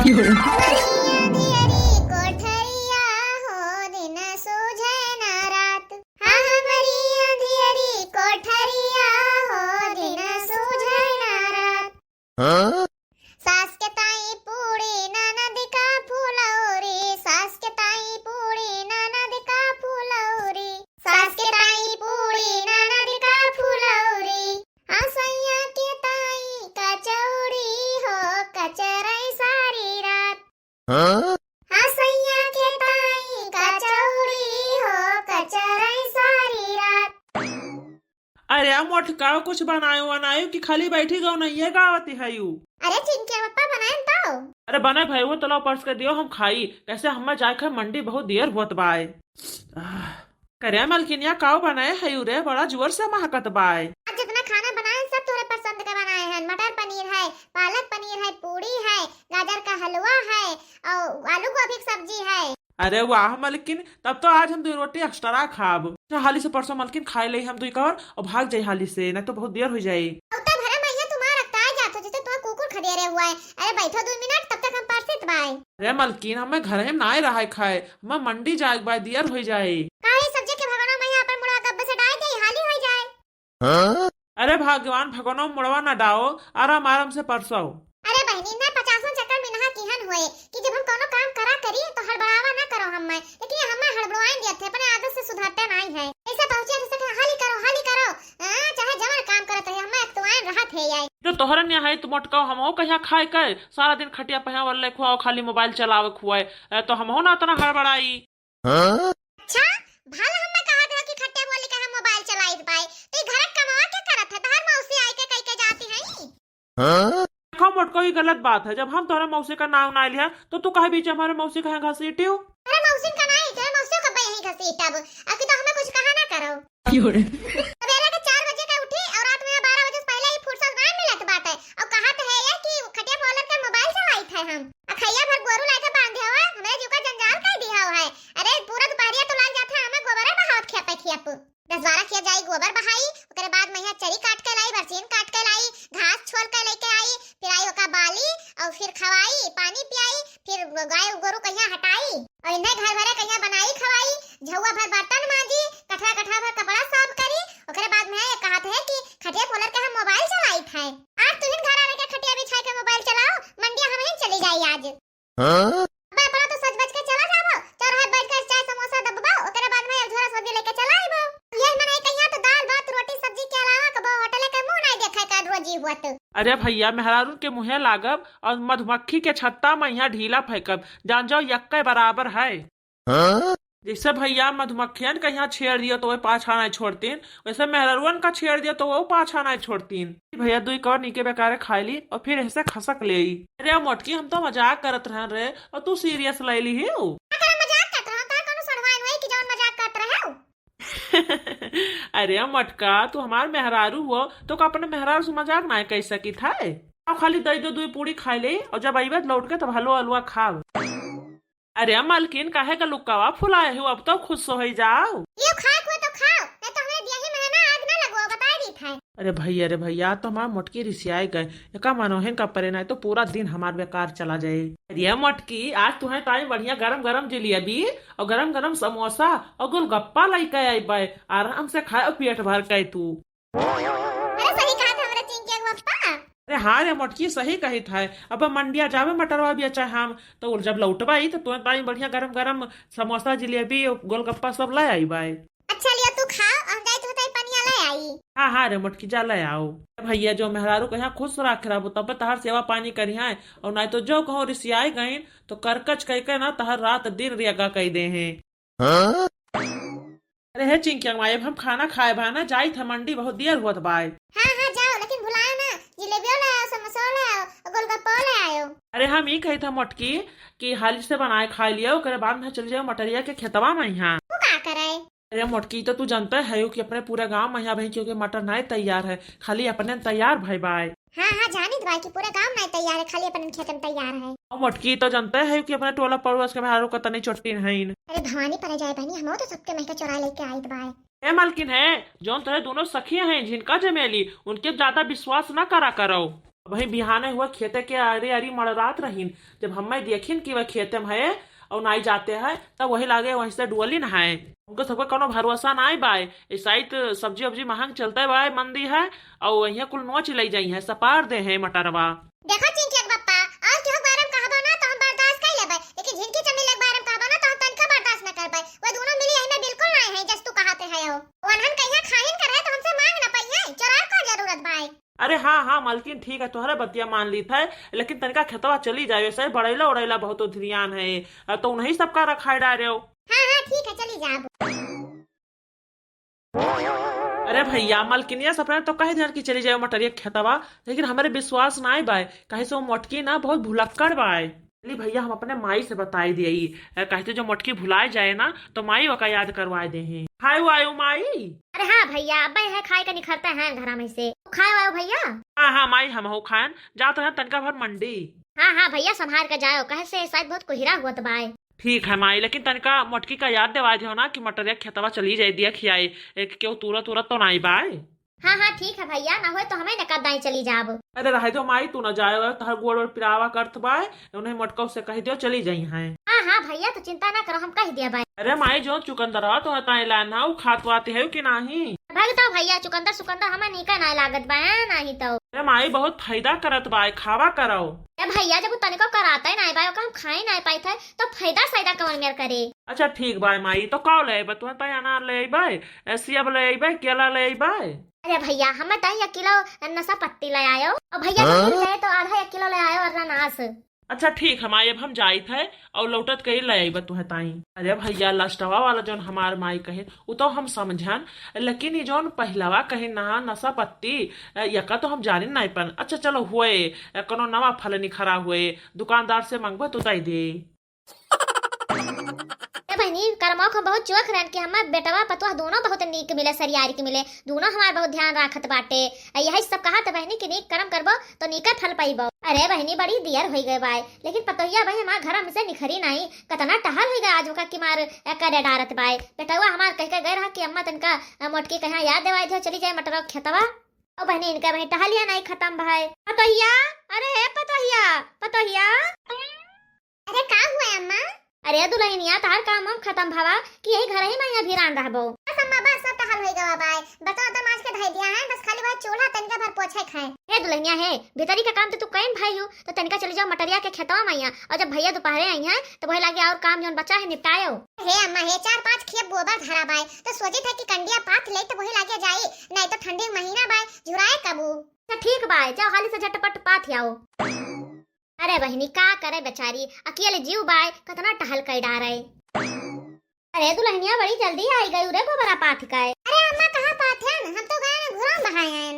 हमारी अंधियरी कोठरिया हो दिन सूझे ना रात। हाँ हमारी अंधियरी कोठरिया हो दिन सूझे ना रात। सास के ताई पूड़ी ननद का फुलौरी, सास के ताई पूड़ी ननद का फुलौरी, सास के ताई पूड़ी ननद का फुलौरी। हाँ सैया के ताई कचौड़ी हो कचरई सारी रात। हाँ सैया के ताई कचौड़ी हो कचरई सारी रात। अरे मोटका कुछ बनायो कि खाली बैठी गो नहीं है गावती है यू। अरे चिंके पप्पा बनाए तो। अरे बना भाई वो तलाव पर्स कर दियो हम खाई कैसे हम जाए खाए मंडी बहुत देर होत बाय। करे मलकिनिया काव बनाए है यू रे बड़ा जोर से महकत बाय। आज जितना खाना बनाए सब तोरे पसंद के बनाए हैं। मटर पनीर है, पालक पनीर है, पूरी है, गाजर का हलवा है और आलू गोभी की सब्जी है। अरे वाह मलकिन तब तो आज हम 2 रोटी एक्स्ट्रा खाब। हाली से परसों मलकिन खाए ले हम 2 कवर और भाग जाए हाली से नहीं तो बहुत देर हो जाए। उतना भरा भैया तुम्हारा रखता है जातो जैसे तुम्हारा कुकुर खदेरे हुआ है। अरे बैठो 2 मिनट तब तक हम परसित बाय। अरे मलकिन हमें घर में ना रहा खाए हम मंडी जाए बाय देर हो जाए। काहे सब्जी के भगवान में यहाँ पर मुड़ा गब्बे से डाल दे हाली हो जाए। अरे भगवान भगवान मुड़वा न डाओ आराम आराम से परसो। अरे बहनी ने 50 चक्कर में नहा किहन हुए कि जब हम कोनो काम करा करी तो हड़बड़ावा ना करो हम में, लेकिन हमें हड़बड़ाएं दिए थे अपने आदत से सुधरते नहीं है। ऐसे पहुंचे जैसे हाली करो चाहे जवन काम करत रहे हमें अक्तवाएं रहत है यार। जो तोहरन यहाँ है तुम मोटका हमो कहिया खाए कर सारा दिन खटिया पहिया वाले खुआओ खाली मोबाइल चलावे खुआए तो हमहो ना इतना हड़बड़ाई। अच्छा भाला हमें कहा था कि खट्टे बोले के हम मोबाइल चलाइत पाए तो घर कमावा के करत है तहर मौसी आई के कह के जाती है। देखो मोटको ही गलत बात है जब हम तोहरा मौसी का नाम ना लिया तो तू कहे बीच हमारे मौसी का घसीटियो। अरे मौसी का नहीं तेरे मौसी का यही घसीटब अभी तो हमें कुछ कहा ना करो। सवेरे के 4 बजे का उठी और रात में 12 बजे से पहले ही फुर्सत ना मिलत बाटे और कहा तो है ये कि खटिया बोलर के मोबाइल चलाइत है हम अखैया भर गोरू लाके बांधे हुआ हमें जुका जंजाल कर दिया हुआ है। अरे पूरा दोपहरिया तो लग जाता है हमें गोबर बहावत खेपे खियाप 10-12 किया जाई गोबर बहाई ओकरे बाद मैया चरी काट के लाई बरसीन काट के लाई घास छोल के लेके आई फिर आई ओका बाली और फिर खवाई पानी पियाई फिर गाय गोरू कहिया हटाई और इन्हें घर भरे कहिया बनाई खवाई झौवा भर बर्तन मांजी कठरा भर कपड़ा साफ करी ओकरे बाद में ये कहत है कि खटिया खोलर के हम मोबाइल चलाई थे। आज तुहिन घर आवे के खटिया बिछा के मोबाइल चलाओ मंडिया हम ही चली जाई आज। मैं अपना तो सच बच के चला जाबो चौराहे बैठ कर चाय समोसा दबबाओ ओकरे बाद में एक झोरा सब्जी लेके चला आइबो। ये मने कहिया तो दाल भात रोटी सब्जी के अलावा कबो होटल के मुंह नहीं देखे का रोजी हुआ तो। अरे भैया मेहरारू के मुँहे लागब और मधुमक्खी के छत्ता में यहाँ ढीला फेंकब जान जाओ यक्के बराबर है। जैसे भैया मधुमक्खियन का यहाँ छेड़ दिया तो वो पाछा नहीं छोड़तीन वैसे मेहरारुअन का छेड़ दिया तो वो पाछा नहीं छोड़तीन। भैया 2 कवर नीके बेकारे खाई ली और फिर ऐसे खसक ले। अरे मोटकी हम तो मजाक करत रह रे और तू सीरियस ले ली ही अरे मटका तू हमार मेहरारू हो तो अपने मेहरारू से मजाक नहीं कह सकी था। अब खाली दही 2 पूरी खाई ले और जब अइबे लौट के तब हलवा अलवा खाओ। अरे मलकिन काहे का लुकावा फुलाए हो अब तो खुश हो जाओ। ये खाए को तो खाओ नहीं तो हमें दिया ही महीना आग ना लगो बता दी था। अरे भैया तो हमार मोटकी रिसियाए गए का मनोहन का परे नहीं तो पूरा दिन हमार बेकार चला जाए। अरे मोटकी आज तुम्हें ताई बढ़िया गरम गरम जलेबी और गरम गरम समोसा और गोलगप्पा लेके आई आराम से खाए पेट भर के तू। अरे सही कहा था हमारा चिंके पप्पा। अरे हाँ रे मोटकी सही कही था। अब मंडिया जावे मटरवा भी अच्छा हम तो जब लौटबाई तो तुम्हें ताई बढ़िया गरम गरम समोसा जलेबी और गोलगप्पा सब ले आई बाई। अच्छा लिया तू खा और जाए तो ताई पनिया ले आई। हाँ रे मोटकी जा ले आओ। भैया जो मेहरारू कहीं खुश रख रहा तब तहर सेवा पानी करी है और नहीं तो जो कहो रिसियाई गई तो करकच कह के ना तहर रात दिन रियागा कह दे हैं। अरे हे चिंकिया माए हम खाना खाए भा ना जाई था मंडी बहुत देर होत बाय। हाँ जाओ लेकिन भुलाओ ना जलेबियो ले आओ समोसा ले आओ और गोलगप्पा ले आओ। अरे हम ये कही था मोटकी कि हाली से बनाए खा लियो ओकरे बाद में चल जाओ मटरिया के खेतवा में यहाँ। तू का करे? अरे मोटकी तो तू जानता है कि अपने पूरे गांव में यहाँ भाई क्योंकि मटर नहीं तैयार है खाली अपने तैयार भाई बाय। हाँ जानी भाई कि पूरा गांव नहीं तैयार है खाली अपन खेत में तैयार है। और मोटकी तो जानता है कि अपने टोला पड़ोस के मेहरारू का तनी चोटी नहीं। अरे भवानी पर जाए बहनी हम तो सबके महका चोरा लेके आई भाई। ए मालकिन है जो तेरे दोनों सखियां हैं जिनका जमेली उनके ज्यादा विश्वास न करा करो। वही बिहाने हुआ खेते के अरे अरी मड़रात रहीन, जब हमें देखिन कि वह खेते में है और नाई जाते हैं तब वही लागे वहीं से डुअली ना है। उनको सबको कोनो भरोसा ना आई बाय, इस साइड सब्जी वब्जी महंग चलता है बाय मंदी है और वही कुल नोच ले जाई है सपार दे है मटरवा। देखो चिंकी बप्पा और केहू बारम कहबो ना तो हम बर्दाश्त कर लेबै, लेकिन झिनकी चमेली के बारम कहबो ना तो हम तनका बर्दाश्त न कर पाए। वो दोनों मिली हमें बिल्कुल ना है जस तू कहते है हो। वनहन कहिया खाहिन करे तो हमसे मांग ना पाइए, चोरार को जरूरत भाई। अरे हाँ हाँ मालकिन ठीक है, तुम्हारे बतिया मान ली था, लेकिन तनिका खेतवा चली जाए वैसे बड़ैला उड़ैला बहुत ध्यान है तो उन्हीं सबका रखा डाले हो। हाँ हाँ ठीक है चली जा। अरे भैया मालकिनिया सपना तो कहे ध्यान की चली जाए मटरिया खेतवा, लेकिन हमारे विश्वास ना आए बाय, कहे से वो मोटकी ना बहुत भुलक्कड़ बाय। चलिए भैया हम अपने माई से बताई दिए, कहते जो मोटकी भुलाए जाए ना तो माई वका याद करवाए दे हैं। खाए आयो माई। अरे हाँ भैया अब है खाए का निखरता है घर में से खाए आयो भैया। हाँ हाँ माई हम हो खान जाते हैं तनका भर मंडी। हाँ हाँ भैया संभाल कर जाओ, कहे से शायद बहुत कोहिरा हुआ तो बाय। ठीक है माई, लेकिन तनका मोटकी का याद दिवाए हो ना कि मटरिया खेतवा चली जाए दिया खियाई क्यों तुरत तुरत तो नहीं बाय। हाँ हाँ ठीक है भैया, ना हो तो हमें नकद दाई चली जाब। अरे रह दो माई तू न जाए तहर गोड़ वोड़ पिरावा करत बाय, उन्हें मटका से कह दियो चली जाई हैं। हाँ हाँ भैया तो चिंता ना करो, हम कह दिया भाई। अरे माई जो चुकंदर तो हताई लाना उ खातवाते है कि नहीं। भगता भैया चुकंदर सुकंदर हमें नीका ना लागत बा नहीं तो। अरे माई बहुत फायदा करत बाय, खावा करो। अरे भैया जब तनिको कराता है ना बाय हम खाए ना पाई थे तो फायदा सायदा कवन मेर करे। अच्छा ठीक बाय माई, तो कौ ले तुम तय अनार ले बाय, सेब ले बाय, केला ले बाय। अरे भैया हमें तो 1 किलो नशा पत्ती ले आयो और भैया ले तो आधा 1 किलो ले आयो और अनानास। अच्छा ठीक है माई, अब हम जाई थे और लौटत कही ले आई तुहे ताई। अरे भैया लास्टवा वाला जोन हमार माई कहे वो तो हम समझन, लेकिन ये जोन पहलवा कहे ना नशा पत्ती यका तो हम जानी नहीं पन। अच्छा चलो हुए कोनो नवा फल निखरा हुए दुकानदार से मंगवा तो दे दे। बहनी करमौख हम बहुत चोख रहन कि हमार बेटवा पतवा दोनों बहुत नीक मिले सरियारी के मिले, दोनों हमार बहुत ध्यान राखत बाटे। यही सब कहा तो बहनी कि नीक कर्म करबो तो नीका फल पाइबो। अरे बहनी बड़ी दियर हो गए बाय, लेकिन पतोहिया भाई हमार घर में से निखरी नहीं, कतना टहल हो गया आज का कि मार करे डारत बाय। बेटवा हमार कह के गए रहा कि अम्मा तनका मोटकी कहा याद देवाई दे चली जाए मटर खेतवा। ओ बहनी इनका बहनी टहलिया नहीं खत्म भाई। पतोहिया अरे हे पतोहिया पतोहिया। अरे का हुआ अम्मा? अरे दुल्हनिया तार काम हम खत्म भावा कि यही घर ही में यहाँ भिरान रहबो। बस अम्मा बस सब टहल होई गवा बाय, बताओ तो माज के धई दिया है, बस खाली बात चूल्हा तनका भर पोछे खाए। हे दुल्हनिया है भीतरी का काम तो तू कहीं भाई हो तो तनका चले जाओ मटरिया के खेतवा में यहाँ, और जब भैया दोपहरे आई हैं तो वही लागे और काम जोन बचा है निपटायो। हे अम्मा हे 4-5 खेप गोबर धरा बाय तो सोचे थे कि कंडिया पात ले तो वही लागे जाई, नहीं तो ठंडी महीना बाय झुराए कबू। तो ठीक बाय जाओ हाली से झटपट पात आओ। अरे बहनी का करे बेचारी अकेले जीव बाय कतना टहल कर डारे। अरे दुल्हनिया बड़ी जल्दी आई गई रे गोबरा पाथ का। अरे अम्मा कहां पाथ है, हम तो गए घुरा बहाए हैं।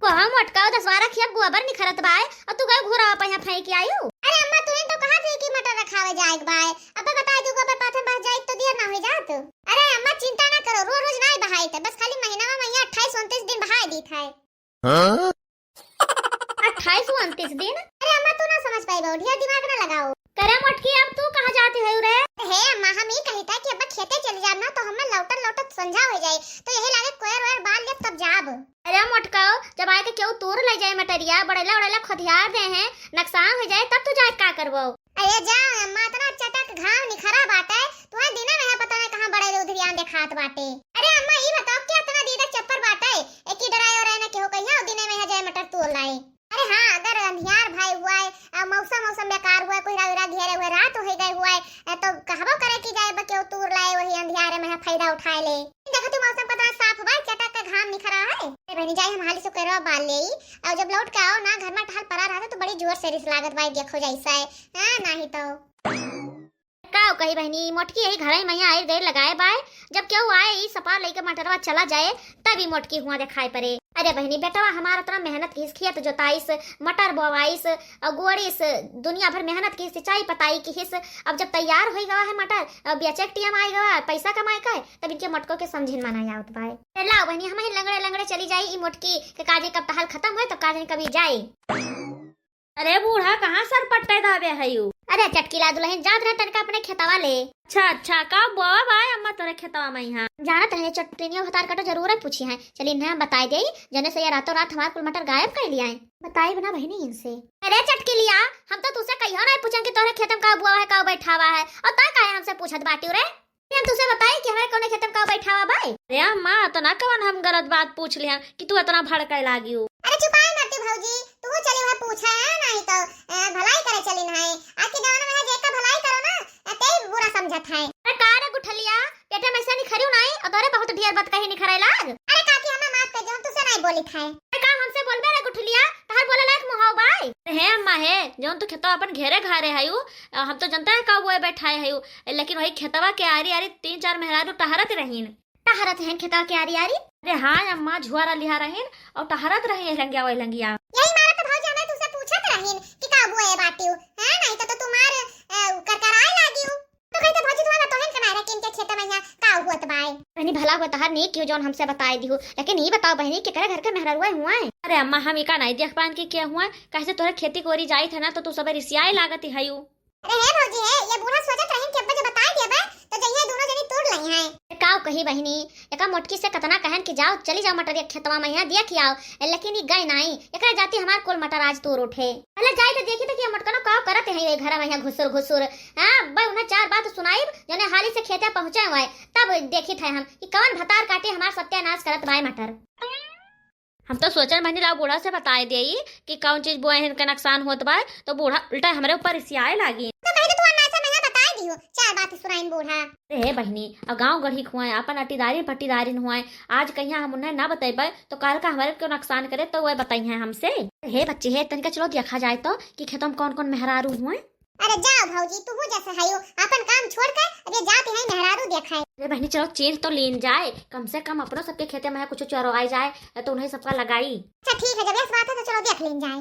को हम अटकाओ 10-12 खेप गोबर निखरत बाय और तू गए घुरा पे यहां फेंक के आयो। अरे अम्मा तू तो कहा थी कि मटर रखावे जाए बाय, अब बता दू गोबर पाथ में बह जाए तो देर ना हो जात। अरे अम्मा चिंता ना करो, रोज रोज नहीं बहाई थे, बस खाली महीना में 28-29 दिन बहाई दी था। 28-29 दिन? अरे अम्मा तू ना समझ पाई ढेर दिमाग ना लगाओ। करे मोटकी अब तू कहां जाती है रे? हे अम्मा हम ही कही था कि अब खेते चले जाब ना तो हमें लौटत लौटत संझा हो जाए तो यही लागे कोयर वायर बाल ले तब जाब। अरे मोटकाओ जब आए के क्यों तोड़ ले जाए मटरिया बड़ेला उड़ेला खदियार दे हैं नुकसान हो जाए तब तू जाए का करबो। अरे जा अम्मा इतना चटक घाव निखरा बाटे तुम्हारे दिना में पता नहीं कहां बड़े उधरियान देखात बाटे। अरे अम्मा ई बताओ क्या इतना दीदा चप्पर बाटे एक ही डराए और रहने के हो कहिया दिने में जाए मटर तोड़ लाए। अरे हाँ अगर अंधियार भाई हुआ है मौसम बेकार हुआ कोई रात घेरे हुए रात हो गए हुआ है तो कहबो करे कि जाए बके तूर लाए वही अंधियारे में फायदा उठाए ले। देखो तू मौसम पता साफ हुआ चटक का घाम निखरा है। बहनी जाए हम हाली से करवा बाल ले और जब लौट के आओ ना घर में टहल पड़ा रहा तो बड़ी जोर से रिस लागत भाई देखो जैसा है। हां नहीं तो का कही बहनी मोटकी यही घर में आई देर लगाए बाय, जब क्यों आए ई सपा लेके मटरवा चला जाए तभी मोटकी हुआ दिखाई पड़े। अरे बहनी बेटवा हमारा इतना मेहनत की खेत जोताईस मटर बोवाईस और गोड़ीस दुनिया भर मेहनत की सिंचाई पताई की हिस, अब जब तैयार हो गवा है मटर बेचक टीएम आई गवा पैसा कमाए का तब इनके मटकों के समझिन मना आवत भाई। लाओ बहनी हम लंगड़े लंगड़े चली जाई ई मोटकी के काजे कब टहल खत्म हो तो काजे कभी जाए। अरे बूढ़ा कहाँ सर पट्टे दावे हयू? अरे चटकीला दुल्हन जात रहे तनका अपने खेतवा ले। अच्छा का बुआ भाई अम्मा तोरे खेतवा में यहाँ जानत रहे चटनियों भतार का तो जरूरत पूछी है। चलिए ना बताई दे जने से ये रातों रात हमार कुल मटर गायब कर लिया है। बताई बना बहनी इनसे। अरे चटकीलिया हम तो तुझसे कहियो ना पूछन कि तोरे खेतम का बुआ है का बैठा हुआ है और ता काहे हमसे पूछत बाटी रे। हम तुझसे बताई कि हमारे कोने खेतम का बैठा हुआ भाई। अरे अम्मा तो ना कवन हम गलत बात पूछ लिया कि तू इतना भड़काए लागी हो। अरे चुपाई मरती भौजी तू चली वहां पूछा है नहीं तो भलाई करे चली नहीं। आज के जमाने में जेका भलाई करो ना ते बुरा समझत है। अरे का रे गुठलिया पेटे में से नहीं खरियो नहीं और तोरे बहुत ढेर बात कही नहीं खराई लाग। अरे काकी हमें माफ कर दो हम तुझसे नहीं बोली था। अरे का हमसे बोलबे रे गुठलिया तहार बोले लायक मुहाव भाई। हे अम्मा हे जोन तो खेतवा अपन घेरे घारे हयू हम तो जनता है का वो बैठाए हयू लेकिन वही खेतवा के आरी आरी 3-4 मेहरारू टहरत रहीन। टहरत हैं खेतवा के आरी आरी। अरे हाँ अम्मा झुआरा लिहा रहीन और टहरत रही लंगिया वही लंगिया। यही मारा तो भौजी हमें तुझसे पूछत रहीन कि का बुआ है बाटी है नहीं तो तुम्हारे करकराई लागी तो कही तो भौजी तुम्हारा तोहन कनारा किन के खेत में यहां का हुआ त भाई। बहनी भला हुआ तहार नहीं क्यों जोन हमसे बताई दी हो लेकिन ये बताओ बहनी के करे घर के मेहरारू हुआ है। अरे अम्मा हम इका नहीं देख पान के क्या हुआ कैसे तोरे खेती कोरी जाई थे ना तो तू सब रिसियाई लागत हयू। अरे हे भौजी है ये बूढ़ा सोचत रहीन कि अब्बा जो बताई दिया तो जइए दोनों जनी तोड़ लई हैं। काव कही बहनी एका मोटकी से कतना कहन कि जाओ चली जाओ मटर एक खेतवा में यहां देख आओ लेकिन ये गई नहीं एकरा जाती हमार कुल मटर आज तोड़ उठे। पहले जाई तो देखी तो कि मटकनो काव करत है ये घर में यहां घुसुर घुसुर। हां बई उन्हें 4 बात सुनाई जने हाली से खेते पहुंचे हुए तब देखी थे हम कि कौन भतार काटे हमार सत्यानाश करत बाय मटर। हम तो सोचन बहनी लाओ बूढ़ा से बताए देई कि कौन चीज बोए इनका नुकसान होत बा तो बूढ़ा उल्टा हमरे ऊपर रिसियाए लागी। तो कही तो तू अन्ना से मैं बताई दी हो 4 बात सुनाइन बूढ़ा। अरे बहनी और गांव गढ़ी खुआए अपन अटीदारी पट्टीदारी हुआए आज कहिया हम उन्हें ना बतेबे तो काल का हमारे को नुकसान करे तो वह बताई है हमसे। हे बच्चे हे तनिका चलो देखा जाए तो कि खेतों में कौन कौन मेहरारू हुए। अरे जाओ भौजी तू जैसे हयो अपन काम छोड़ कर अरे जाते हैं मेहरारू देखाए। अरे बहनी चलो चेंज तो लीन जाए कम से कम अपनों सबके खेते में कुछ चरवाई जाए तो उन्हें सबका लगाई। अच्छा ठीक है जब ऐसी बात है तो चलो देख लीन जाए।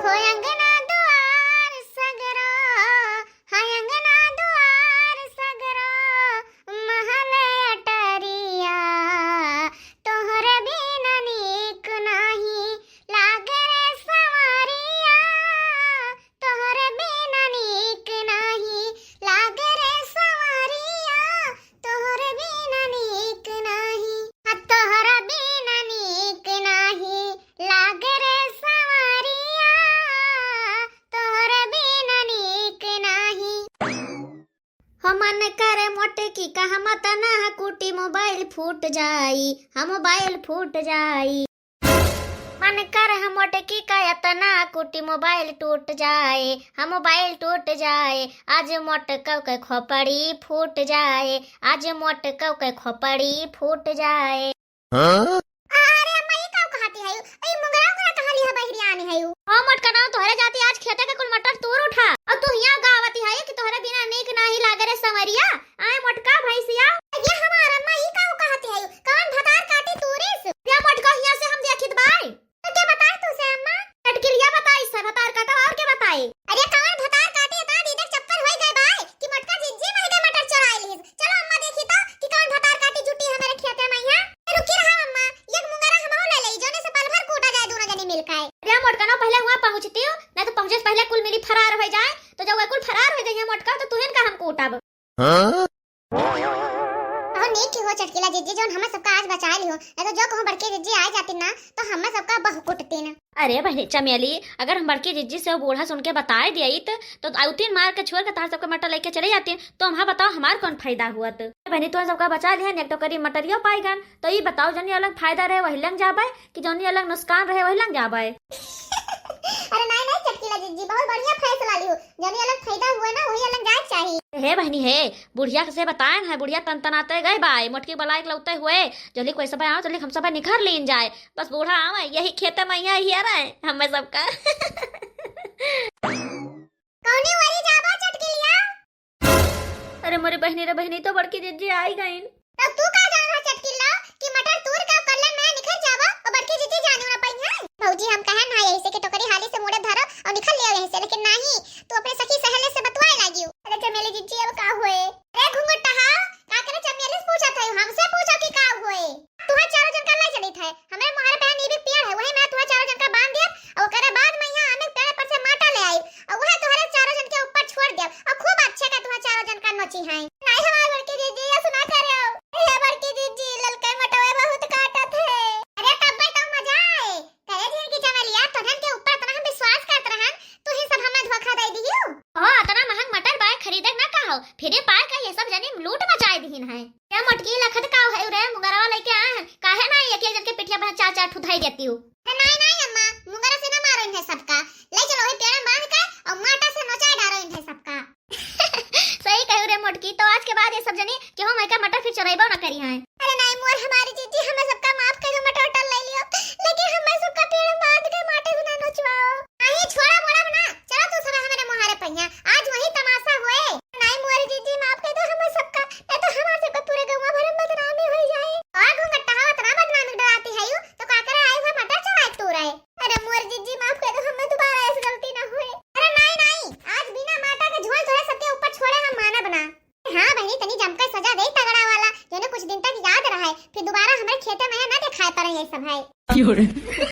होय अंगना दुआर सगरा हाय अंगना दुआर सगरा महल अटरिया तोहरे बिना नीक नाही लागे रे सवारिया तोहरे बिना नीक नाही लागे रे सवारिया तोहरे बिना नीक नाही तोहरा बिना नीक नाही लागे रे सवारिया तोहरा बिना नीक नाही। हमन करे मोटे की कहा मत ना कुटी मोबाइल फूट जाई हम मोबाइल फूट जाई। मन कर हम मोटे की कहत ना कुटी मोबाइल टूट जाए हम मोबाइल टूट जाए आज मोट कव के खोपड़ी फूट जाए आज मोट कव के खोपड़ी फूट जाए। अरे अम्मा ये काव कहती है ए मुंगरा का कहां लिया बहरी आने है हां मट का नाम तोहरे जाती आज खेते के कुल मटर तोड़ उठा और तू यहां गावती है कि तोहरे बिना नीक नाही लागे रे संवरिया आए मटका भैंसिया ये हमार अम्मा ये काव कहती है कौन भतार काटी तोरिस या मटका हिया से हम देखित बाई तो क्या बताए तुसे अम्मा कटकिलिया बताई स भतार काटा और क्या बताई। अरे कौन भतार काटे ता दीदे चक्कर होई गए बाई कि मटका जिज्जी में गए मटर चुराई ली। चलो अम्मा देखी तो कि कौन भतार काटी जुटी हमारे खेते में यहां रुकी रहा अम्मा एक मुंगरा हम ले ले जोने से पल भर कूटा जाए दोनों जने मिलकर। अरे मटका ना पहले वहां पहुंचती हो ना तो पहुंचे पहले कुल मिली फरार हो जाए तो जब कुल फरार हो जाए मटका तो तुहन का हमको उठाब। नीक हो चटकीला जिज्जी जोन हमें सबका आज बचा ली हो नहीं तो जो कहूं बड़के जिज्जी आ जाती ना तो हमें सबका बहु कुटती ना। अरे बहनी चमेली अगर हम बड़की जिज्जी से वो बूढ़ा सुन के बताए दिया तो आउतीन मार के छोड़ के तार सबका मटर लेके चले जाते तो हम बताओ हमार कौन फायदा हुआ। तो बहनी तो सबका बचा लिया एक तो करी मटरियो पाईगन तो ये बताओ जनी अलग फायदा रहे वही लग जाबे कि जनी अलग नुकसान रहे वही लग जाबे। अरे नहीं चटकीला जिज्जी बहुत बढ़िया फैसला लियो जनी अलग फायदा हुआ ना वही अलग जाए चाहिए। हे बहनी हे बुढ़िया से बताए है बुढ़िया तनतनाते गए बाई मोटकी बलाई लौते हुए जल्दी कोई सब आओ जल्दी हम सब निखर लीन जाए बस बूढ़ा आवे यही खेते में यही आ रहे हमें सबका। कौनी वाली जाबा चटकीलिया। अरे मोरे बहनी तो बड़की जिज्जी आई गई तब तू का जान रहा चटकीला कि मटर तूर का कल्ला मैं निखर जावा और बड़की जिज्जी जानू ना पई है। भौजी हम कहन ना यही से के टोकरी हाली से मोड़े धरो और निकल लियो यहीं से लेकिन नहीं तू अपने सखी सहेली से बतवाए लागी। अरे चमेली जिज्जी अब का हुए अरे घुंघटा का करे चमेली से पूछा था हमसे पूछो कि का हुए तुहा चारों जन का ले चली थे हमें मोहरे पे नीबी पेड़ है वही मैं तुहा चारों जन का बांध दिया और करे बाद में यहां अनेक पेड़ पर से माटा ले आई फिर ये पार का ये सब जनी लूट मचाए दीन है। क्या मटकी लखत का है रे मुगरवा लेके आए हैं, काहे ना एक जन के पिठिया पर चार चार ठुथाई देती हूं। नहीं अम्मा, मुंगरा से ना मारो इन्हें सबका, ले चलो वही पेड़ में बांध कर और माटा से नोचा डालो इन्हें सबका। सही कहू रे मोटकी, तो आज के बाद ये सब जनी कि हम का मटर फिर चुराइबो ना करी हैं। अरे नहीं मोर हमारी जीजी, हमें सबका माफ कर दो, मटर उटर ले लियो, लेकिन हमें सबका पेड़ में बांध के माटे से ना नोचवाओ। नहीं छोड़ा मोड़ा बना, चलो तू सब हमारे मुहारे पहिया, आज वही तमाशा हुए। नहीं मोर जीजी माफ कर दो हमें सबका, नहीं तो हमारे सबका पूरे गांव भर में बदनामी हो जाए। और घूंघट हवा तना बदनामी डराती है यू, तो का करे आई हुए मटर चुराए तू रहे। अरे मोर जीजी माफ कर दो, हमें दोबारा ऐसी गलती ना होए। अरे नहीं, आज बिना माटा के झोल थोड़े सबके ऊपर छोड़े हम माना बना। हाँ बहनी, तनी जमकर सजा दे तगड़ा वाला, जो कुछ दिन तक याद रहे, फिर दोबारा हमारे खेते में ना दिखाई पड़े ये सब है।